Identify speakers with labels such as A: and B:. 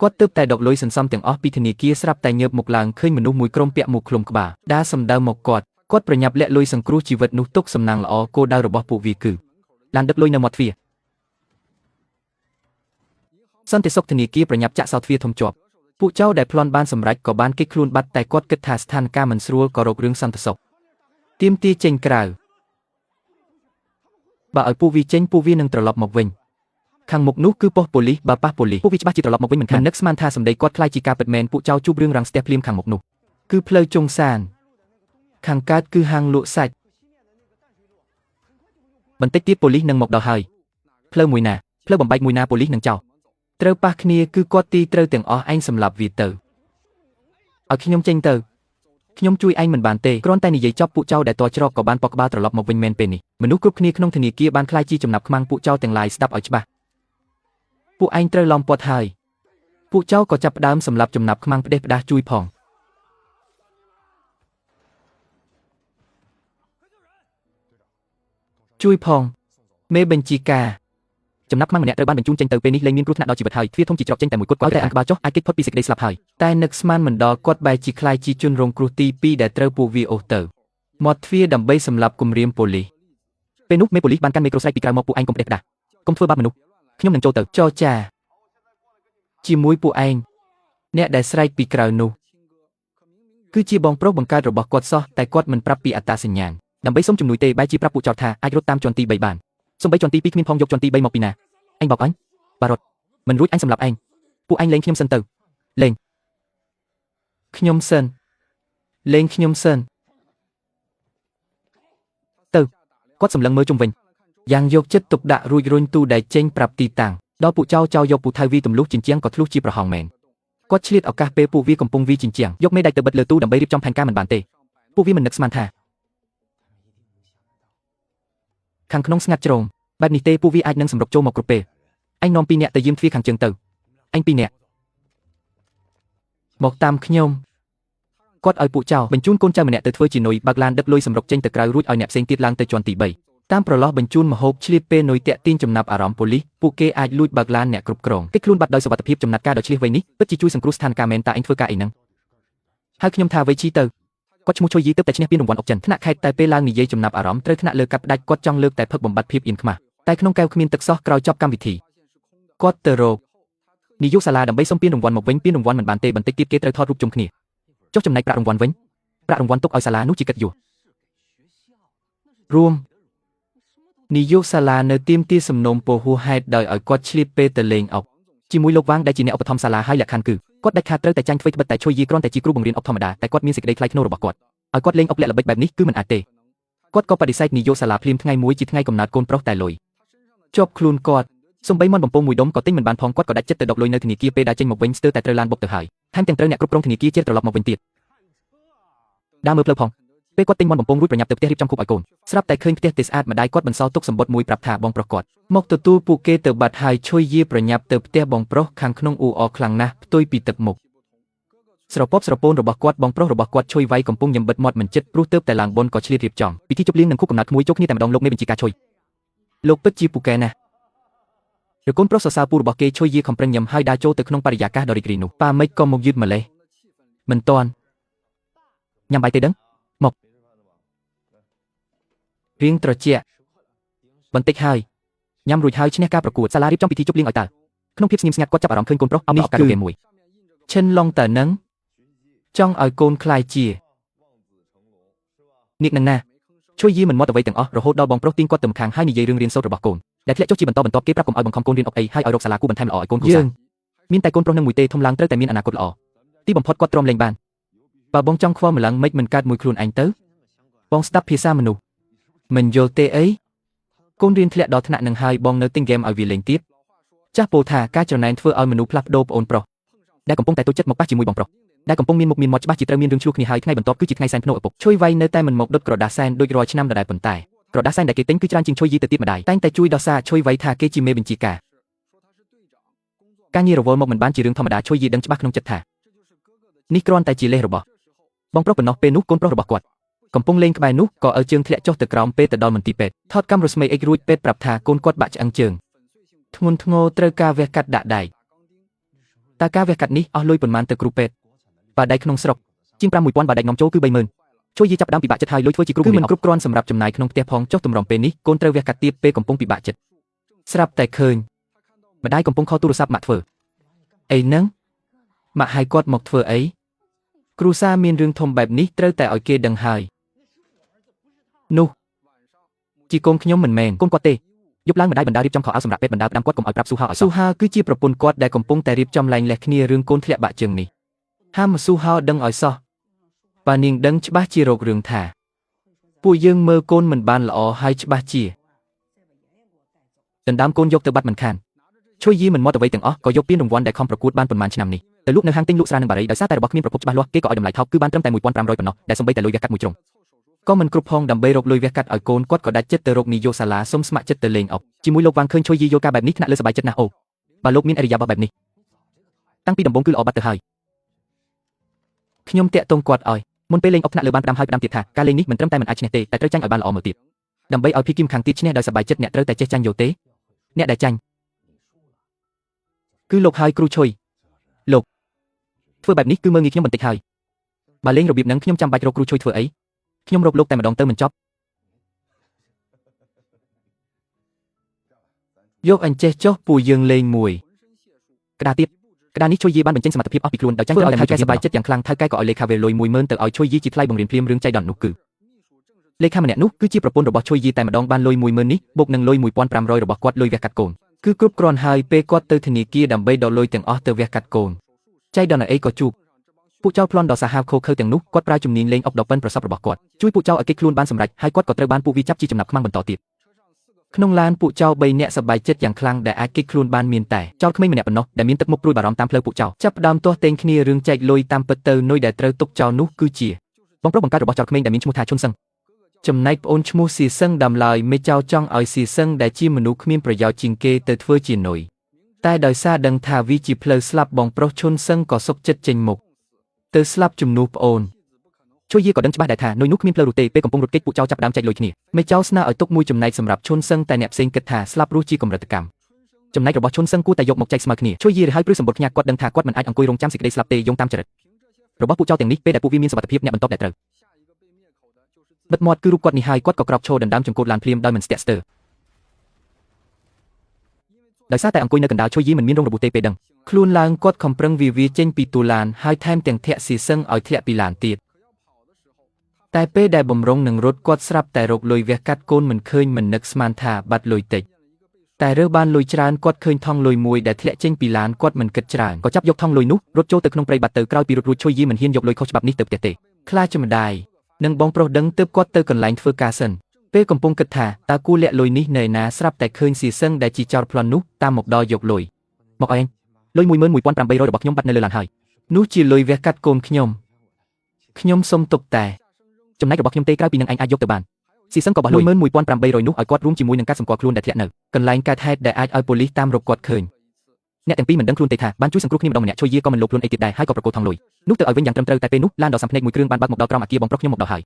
A: គាត់ទើបតែដកលុយសន្សំទាំងអស់ពីធនាគារស្រាប់តែងើបមកឡើងឃើញមនុស្សមួយក្រុមពាក់មួកឃ្លុំក្បាលដើរសម្ដៅមកគាត់ប្រញាប់លាក់លុយសង្គ្រោះជីវិតនោះទុកសំណាងល្អគោលដៅរបស់ពួកវាគឺឡានដឹកលុយនៅមាត់ទ្វារសន្តិសុខធនាគារប្រញាប់ចាក់សោទ្វារធំជាប់ពួកចៅដែលប្លន់បានសម្រេចក៏បានគេចខ្លួនបាត់តែគាត់គិតថាស្ថានភាពមិនស្រួលក៏រករឿងសន្តិសុខទាមទារចេញក្រៅបើឲ្យពួកវាចេញពួកវានឹងត្រឡប់មកវិញខាងមុខនោះគឺប៉ុស្តិ៍ប៉ូលីសបើប៉ះប៉ូលីសពួកវាច្បាស់ជាត្រឡប់មកវិញមិននឹកស្មានថាសម្ដីគាត់ខ្លាចជាការពិតមែនពួកចៅជួបរឿងរាំងស្ទះភ្លាមខាងមុខនោះគឺផ្លូវចុងសានខាងកើតគឺហាងលក់សាច់បន្តិចទៀតប៉ូលីសនឹងមកដល់ហើយផ្លូវមួយណាផ្លូវបំបែកមួយណាប៉ូលីសនឹងចោលត្រូវប៉ះគ្នាគឺគាត់ទីត្រូវទាំងអស់ឯងសម្លាប់វាទៅឲ្យខ្ញុំចេញទៅខ្ញុំជួយឯងមិនបានទេគ្រាន់តែនិយាយចប់ពួកចៅដែលតច្រកក៏បានប៉កក្បាលត្រឡប់មកវិញមែនពេលនេះមនុស្សគ្រប់គ្នាក្នុងធនាគារបានខ្លាចជាចំណាប់ខ្មាំងពួកចៅទាំងឡាយស្ដាប់ឲ្យច្បាស់ពួកឯងត្រូវឡំពាត់ហើយពួកចៅក៏ចាប់ផ្ដើមសម្លាប់ចំណាប់ខ្មាំងផ្ដេសផ្ដាសជួយផងមេបញ្ជាការចំណាប់ខ្មាំងម្នាក់ត្រូវបានបញ្ជូនចេញទៅពេលនេះលែងមានគ្រោះថ្នាក់ដល់ជីវិតហើយទ្វារធំជាច្រកចេញតែមួយគត់គាត់តែអានក្បាលចុះអាចគេចផុតពីសេចក្តីស្លាប់ហើយតែនឹកស្មានមិនដល់គាត់បែរជាខ្លាយជាជនរងគ្រោះទី2ដែលត្រូវពួកវាអូសទៅមាត់ទ្វារដើម្បីសម្លាប់គំរាមប៉ូលីសពេលនោះមេប៉ូលីសបានកាន់មេក្រូស្រែកពីក្រៅមកពួកឯងកុំផ្ដេសផ្ដាសកុំធ្វើបាបមនុស្សខ្ញុំនឹងចូលទៅចរចាជាមួយពួកឯងអ្នកដែលស្រែកពីក្រៅនោះគឺជាបងប្រុសបង្កើតរបស់គាត់សោះតែគាត់មិនប្រាប់ពីអត្តសញ្ញាណដើម្បីសុំជំនួយទេបែរជាប្រាប់ពួកចោតថាអាចរត់តាមជាន់ទី3បានសូម្បីជាន់ទី2គ្មានផងយកជាន់ទី3មកពីណាអញបោកអញបារត់មិនរួចអញសម្លាប់ឯងពួកឯងលេងខ្ញុំសិនទៅលេងខ្ញុំសិនលេងខ្ញុំសិនទៅគាត់សម្លឹងមើលជុំវិញយ៉ាងយកចិត្តទុកដាក់រួចរុញទូដែលចេញប្រាប់ទីតាំងដល់ពួកចៅយកពូថៅវីទម្លុះជញ្ជាំងក៏ធ្លុះជាប្រហោងមែនគាត់ឆ្លៀតឱកាសពេលពួកវាកំពុងវីជញ្ជាំងយកមេដៃទៅបិទលើទូដើម្បីរៀបចំផែនការមិនបានទេពួកវាមិននឹកស្មានថាខាងក្នុងស្ងាត់ជ្រងបែបនេះទេពួកវាអាចនឹងសម្រុកចូលមកគ្រប់ពេលអញនាំ2នាក់ទៅយាមទ្វារខាងជើងទៅអញ2នាក់មកតាមខ្ញុំគាត់ឲ្យពួកចៅបញ្ជូនកូនចៅម្នាក់ទៅធ្វើជានុយបើកឡានដឹកលុយសម្រុកចេញទៅក្រៅរួចឲ្យអ្នកផ្សេងទៀតឡើងទៅជាន់ទី3តាមប្រឡោះបញ្ជូនមហូបឆ្លៀតពេលនុយតាក់ទាញចំណាប់អារម្មណ៍ប៉ូលីសពួកគេអាចលួចបើកឡានអ្នកគ្រប់គ្រងគេខ្លួនបាត់ដោយសុវត្ថិភាពចំណាត់ការដ៏ឆ្លៀសវៃនេះពិតជាជួយសង្គ្រោះស្ថានភាពមែនតាអញធ្វើការអីហ្នឹងហើយខ្ញុំថាវៃឈីទៅគាត់ឈ្មោះឈុយយីទៅតែឈ្នះពានរង្វាន់អុកចិនថ្នាក់ខេត្តតែពេលឡើងនិយាយចំណាប់អារម្មណ៍ត្រូវថ្នាក់លើកាត់ផ្ដាច់គាត់ចង់លើកតែផឹកបំបត្តិភាពអៀនខ្មាស់តែក្នុងកែវគ្មានទឹកសោះក្រោយចប់កម្មវិធីគាត់ទៅរកនាយកសាលាដើម្បីសុំពានរង្វាន់មកវិញពានរង្វាន់មិនបានទេបន្តិចទៀតគេត្រូវថតរូបជុំគ្នាចុះចំណែកប្រាក់រង្វាន់វិញប្រាក់រង្វាន់ទុកឲ្យសាលានោះជាកិត្តិយសរួមនាយកសាលានៅទាមទារសំណូមពរហួសហេតុដោយឲ្យគាត់ឆ្លៀតពេលទៅលេងអុកជាមួយលោកវាងដែលជាអ្នកឧបត្ថម្ភសាលាហើយលក្ខខណ្ឌគឺគាត់ដាច់ខាតត្រូវតែចាញ់ធ្វើត្បិតតែឈុយយីគ្រាន់តែជាគ្រូបង្រៀនអុកធម្មតាតែគាត់មានសេចក្តីថ្លៃថ្នូររបស់គាត់ឲ្យគាត់លេងអុកលាក់ល្បិចបែបនេះគឺមិនអាចទេគាត់ក៏បដិសេធនាយកសាលាភ្លាមថ្ងៃមួយជាថ្ងៃកំណើតកូនប្រុសតែលុយជាប់ខ្លួនគាត់សំបីមន់បំពងមួយដុំក៏ទិញមិនបានផងគាត់ក៏ដាច់ចិត្តទៅដកលុយនៅធនាគារពេលដែលចេញមកវិញស្ទើរតែត្រូវឡានបុកទៅហើយថែមទាំងត្រូវអ្នកគ្រប់គ្រងធនាគារជិះត្រឡប់មកវិញទៀតដើរមើលផ្លូវផងពេលគាត់ទិញមន់បំពងរួចប្រញាប់ទៅផ្ទះរៀបចំគប់ឲ្យកូនស្រាប់តែឃើញផ្ទះទេស្អាតម្ដាយគាត់បន្សល់ទុកសម្បត្តិមួយប្រាប់ថាបងប្រុសគាត់មកទទួលពួកគេទៅបាត់ហើយឈុយយាប្រញាប់ទៅផ្ទះបងប្រុសខាងក្នុងអ៊ូអរខ្លាំងណាស់ផ្ទុយពីទឹកមុខស្រពបស្រពូនរបស់គាត់បងប្រុសរបស់គាត់ឈុយវាយកំពុងញឹមបិទមាត់មិនចិត្តព្រោះទើបតែឡើងបុណ្យក៏ឆ្លៀតរៀបចំពិធីជប់លៀងនឹងខួបកំណើតក្មួយចូលគ្នាតែម្ដងលោកមេបញ្ជាការឈុយលោកពិតជាពូកែណាស់រកូនប្រុសសរសើរពូរបស់គេឈុយយាខំប្រឹងញឹមហើយដើរចូលទៅក្នុងបរិយាកាសដ៏រីករាយនោះប៉ាម៉េចក៏មកយឺតម្លេះមិនតាន់ញ៉ាំបាយទេដឹងមករៀងត្រជាក់បន្តិចហើយញ៉ាំរួចហើយឈ្នះការប្រកួតសាលារៀបចំពិធីជប់លៀងឲ្យតើក្នុងភាពស្ងៀមស្ងាត់គាត់ចាប់អារម្មណ៍ឃើញកូនប្រុសអំពីឱកាសមួយឈិនឡុងតើនឹងចង់ឲ្យកូនខ្លាយជានាគនឹងណាឈុយយីមិនមកអ្វីទាំងអស់រហូតដល់បងប្រុសទាញគាត់ទៅម្ខាងហើយនិយាយរឿងរៀនសូត្ររបស់កូនដែលធ្លាក់ចុះជាបន្តបន្ទាប់គេប្រាប់កុំឲ្យបង្ខំកូនរៀនអុកអីហើយឲ្យរកសាលាគូបន្ថែមល្អឲ្យកូនគ្រួសារមានតែកូនប្រុសនឹងមួយទេធំឡើងត្រូវតែមានអនាគតល្អទីបំផុតគាត់ទ្រាំលេងបានបើបងចង់ខ្វល់ម្លឹងមិនកើតមួយខ្លួនឯងទៅបងស្ដាប់ភាសាមនុស្សមិនយល់ទេអីកូនរៀនធ្លាក់ដល់ថ្នាក់នឹងហើយបងនៅទិញហ្គេមឲ្យវាលេងទៀតចាស់ពោលថាការច្រណែនធ្វើឲ្យមនុស្សផ្លាស់ប្ដូរប្អូនប្រុសដែលកំពុងតែទូចចិត្តមកប៉ះជាមួយបងប្រុសដែលកំពុងមានមុខមានមាត់ច្បាស់ជាត្រូវមានរឿងឆ្លោះគ្នាហើយថ្ងៃបន្ទាប់គឺជាថ្ងៃសែនភ្នូឪពុកឈុយវៃនៅតែមិនមកដុតក្រដាសសែនដូចរាល់ឆ្នាំដដែលប៉ុន្តែក្រដាសសែនដែលគេទិញគឺច្រើនជាងឈុយយីទៅទៀតម្ដាយតែងតែជួយដោះសារឈុយវៃថាគេជាមេបញ្ជាការងាររវល់មកមិនបានជារឿងធម្មតាឈុយយីដឹងច្បាស់ក្នុងចិត្តថានេះគ្រាន់តែជាលេសរបស់បងប្រុសប៉ុណ្ណោះពេលនោះកូនប្រុសរបស់គាត់កំពុងលេងក្បែរនោះក៏ឲ្យជើងធ្លាក់ចុះទៅក្រោមពេលទៅដល់មន្ទីរពេទ្យថតកាំរស្មីអិចរួចពេទ្យប្រាប់ថាកូនគាត់បាក់ឆ្អឹងជើងធ្ងន់ធ្ងរត្រូវការវះកាត់ដាក់ដែក តាការវះកាត់នេះអស់លុយប៉ុន្មានទៅគ្រូពេទ្យបាដៃក្នុងស្រុកជាង 5,000 បាដៃនាំចូលគឺ 30,000 ជួយយីចាប់ដើមពិបាកចិត្តហើយលុយធ្វើជាគ្រូគឺមិនគ្រប់គ្រាន់សម្រាប់ចំណាយក្នុងផ្ទះផងចុះទម្រាំពេលនេះកូនត្រូវវះកាត់ទៀតពេលកំពុងពិបាកចិត្តស្រាប់តែឃើញម្ដាយកំពុងខលទូរស័ព្ទម៉ាក់ធ្វើអីហ្នឹងម៉ាក់ឲ្យគាត់មកធ្វើអីគ្រូសាមានរឿងធំបែបនេះត្រូវតែឲ្យគេដឹងហើយនោះជីកូនខ្ញុំមិនមែនកូនគាត់ទេយប់ឡើងម្ដាយបណ្ដារៀបចំខោអាវសម្រាប់ពេទ្យបណ្ដាផ្ដាំគាត់កុំឲ្យប្រាប់ស៊ូហាឲ្យស៊ូហាគឺជាប្រពន្ធគាត់ដែលកំពុងតែរៀបចំលែងលះគ្នារឿងកូនធ្លាក់បាក់ជើងនេះហាមស៊ូហាដឹងឲ្យសោះប៉ានាងដឹងច្បាស់ជារោគរឿងថាពួកយើងមើលកូនមិនបានល្អហើយច្បាស់ជាដណ្ដើមកូនយកទៅបាត់មិនខានជួយយីមិនមកអ្វីទាំងអស់ក៏យកពានរង្វាន់ដែលខំប្រកួតបានប៉ុន្មានឆ្នាំនេះទៅលក់នៅហាងទិញលក់ស្រានឹងបារីដោយសារតែរបស់គ្មានប្រភពច្បាស់លាស់គេក៏ឲ្យតម្លៃថោកគឺបានត្រឹមតែ 1,500 ប៉ុណ្ណោះដែលសំបីតែលុយវះកាត់មួយជ្រុងក៏មិនគ្រប់ផងដើម្បីរកលុយវះកាត់ឲ្យកូនគាត់ក៏ដាច់ចិត្តទៅរកនាយកសាលាសុំស្ម័គ្រចិត្តទៅលេងអុកជាមួយលោកវ៉ាងឃើញជួយយីយកការបែបនេះថ្នាក់លើសប្បាយចិត្តណាស់អូបើលោកមានអរិយាប័ត្របែបនេះតាំងពីដំបូងគឺល្អបាត់ទៅហើយខ្ញុំតាក់ទងគាត់ឲ្យមុនពេលលេងអុកថ្នាក់លើបានផ្ដាំហើយផ្ដាំទៀតថាការលេងនេះមិនត្រឹមតែមិនអាចឈ្នះទេតែត្រូវចាញ់ឲ្យបានល្អមើលទៀតដើម្បីឲ្យភីគីមខាងទៀតឈ្នះដោយសប្បាយចិត្តអ្នកត្រូវតែចេះចាញ់យកទេអ្នកដែលចាញ់គឺលោកហើយគ្រូឈុយលោកធ្វើបែបនេះគឺមើលងាយខ្ញុំបន្តិចហើយបើលេងរបៀបហ្នឹងខ្ញុំចាំបាច់រកគ្រូឈុយធ្វើអីខ្ញុំរកលោកតែម្ដងទៅមិនចប់យកអញ្ចេះចុះពួកយើងលេងមួយក្តារទៀតក្តារនេះជួយយីបានបញ្ចេញសមត្ថភាពអស់ពីខ្លួនដោយចាញ់ធ្វើឲ្យថៅកែសប្បាយចិត្តយ៉ាងខ្លាំងថៅកែក៏ឲ្យលេខាវេលុយ 10,000 ទៅឲ្យជួយយីជាថ្លៃបង្រៀនភ្លាមរឿងចៃដន្យនោះគឺលេខាម្នាក់នោះគឺជាប្រពន្ធរបស់ជួយយីតែម្ដងបានលុយ 10,000 នេះបូកនឹងលុយ 1,500 របស់គាត់លុយវះកាត់កូនគឺគ្រប់គ្រាន់ហើយពេលគាត់ទៅធនាគារដើម្បីដកលុយទាំងអស់ទៅវះកាត់កូនចៃដន្យអីក៏ជួបពួកចៅប្លន់ដល់សាហាវខូខើទាំងនោះគាត់ប្រើជំនាញលេងអុកដ៏ប៉ិនប្រសប់របស់គាត់ជួយពួកចៅឲ្យគេខ្លួនបានសម្រេចហើយគាត់ក៏ត្រូវបានពួកវាចាប់ជាចំណាប់ខ្មាំងបន្តទៀតក្នុងឡានពួកចៅ3នាក់សប្បាយចិត្តយ៉ាងខ្លាំងដែលអាចគេខ្លួនបានមានតែចៅក្មេងម្នាក់ប៉ុណ្ណោះដែលមានទឹកមុខព្រួយបារម្ភតាមផ្លូវពួកចៅចាប់ផ្ដើមទាស់ទែងគ្នារឿងចែកលុយតាមពិតទៅនុយដែលត្រូវទុកចៅនោះគឺជាបងប្រុសបង្កើតរបស់ចៅក្មេងដែលមានឈ្មោះថាឈុនសឹងចំណែកប្អូនឈ្មោះស៊ីសឹងដើមឡើយមេចៅចង់ឲ្យស៊ីសឹងដែលជាមនុស្សគ្មានប្រយោជន៍ជាងគេទៅធ្វើជានុយតែដោយសារដឹងថាវាជាផ្លូវស្លាប់បងប្រុសឈុនសឹងក៏សុកចិត្តចេញមុខទៅស្លាប់ជំនួសប្អូនជួយយីក៏ដឹងច្បាស់ដែរថានុយនោះគ្មានផ្លូវរត់ទេពេលកំពុងរត់គេចពួកចៅចាប់ដើមចែកលុយគ្នាមេចៅស្នើឲ្យទុកមួយចំណែកសម្រាប់ឈុនសឹងតែអ្នកផ្សេងគិតថាស្លាប់រស់ជាកម្រិតកម្មចំណែករបស់ឈុនសឹងគួរតែយកមកចែកស្មើគ្នាជួយយីរហើយព្រឺសម្បត្តិខ្ញាក់គាត់ដឹងថាគាត់មិនអាចអង្គុយរងចាំសេចក្តីស្លាប់ទេយោងតាមចរិតរបស់ពួកចៅទាំងនេះពេលដែលពួកវាមានសមត្ថភាពអ្នកបន្តដែលត្រូវបិទមាត់គឺរូបគាត់នេះហើយគាត់ក៏ក្រោកឈរដណ្ដើមចង្កូតឡានភ្លាមដោយមិនស្ទាក់ស្ទើរដោយសារតែអង្គុយនៅកណ្ដាលជួយយីមិនមានរងរបួសទេពេលដឹងខ្លួនឡើងគាត់ខំប្រឹងវាចេញពីទូឡានហើយថែមទាំងធាក់ស៊ីសឹងឲ្យធ្លាក់ពីឡានទៀតតែពេលដែលបំរុងនឹងរត់គាត់ស្រាប់តែរកលុយវះកាត់កូនមិនឃើញមិននឹកស្មានថាបាត់លុយតិចតែរើសបានលុយច្រើនគាត់ឃើញថង់លុយមួយដែលធ្លាក់ចេញពីឡានគាត់មិនគិតច្រើនក៏ចាប់យកថង់លុយនោះរត់ចូលទៅក្នុងព្រៃបាត់ទៅក្រោយពីរត់រួចជួយយីមិនហ៊ានយកលុយខុសច្បាប់នេះទៅផ្ទះទេខ្លាចជាម្ដាយនិងបងប្រុសដឹងទើបគាត់ទៅកន្លែងធ្វើការសិនពេលកំពុងគិតថាតើគួរលាក់លុយនេះនៅណាស្រាប់តែឃើញស៊ីសឹងដែលជាចោរប្លន់នោះតាមមកដល់យកលុយមកឯងលុយ 11,800 របស់ខ្ញុំបាត់នៅលើឡានហើយនោះជាលុយវះកាត់កូនខ្ញុំសុំទុកតែចំណែករបស់ខ្ញុំទេក្រៅពីនឹងឯងអាចយកទៅបានស៊ីសឹងក៏បោះលុយ 11,800 នោះឲ្យគាត់រួមជាមួយនឹងការសម្គាល់ខ្លួនដែលធ្លាក់នៅកន្លែងកើតហេតុដែលអាចឲ្យប៉ូលីសតាមរកគាត់ឃើញអ្នកទាំងពីរមិនដឹងខ្លួនទេថាបានជួយសង្គ្រោះគ្នាម្ដងម្នាក់ជួយយីក៏មិនលោភខ្លួនអីទៀតដែរហើយក៏ប្រកូលថង់លុយនោះទៅឲ្យវិញយ៉ាងត្រឹមត្រូវតែពេលនោះឡានដ៏សាំភ្នែកមួយគ្រឿងបានបើកមកដល់ក្រោមអគារបងប្រុសខ្ញុំមកដល់ហើយ